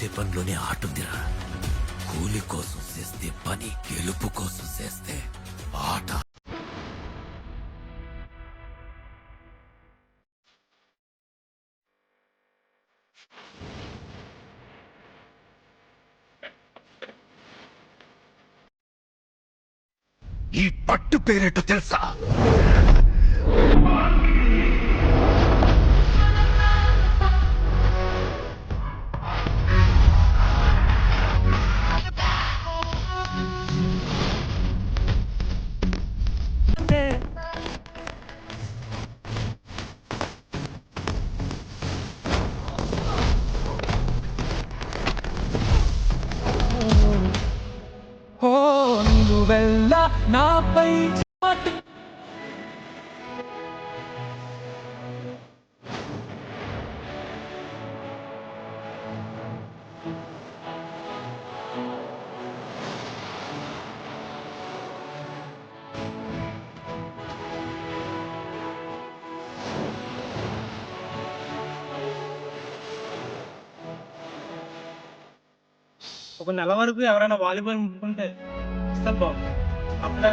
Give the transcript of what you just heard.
చేసే పనిలోనే ఆట ఉందిరా. కూలి కోసం చేస్తే పని, గెలుపు కోసం చేస్తే ఆట. ఈ పట్టు పేరేటో తెలుసా? నువ్వెల్లా నాపై ఒక నెల వరకు ఎవరైనా వాలీబాల్ ముట్టుకుంటే అసలు బాగుంది. అప్పుడే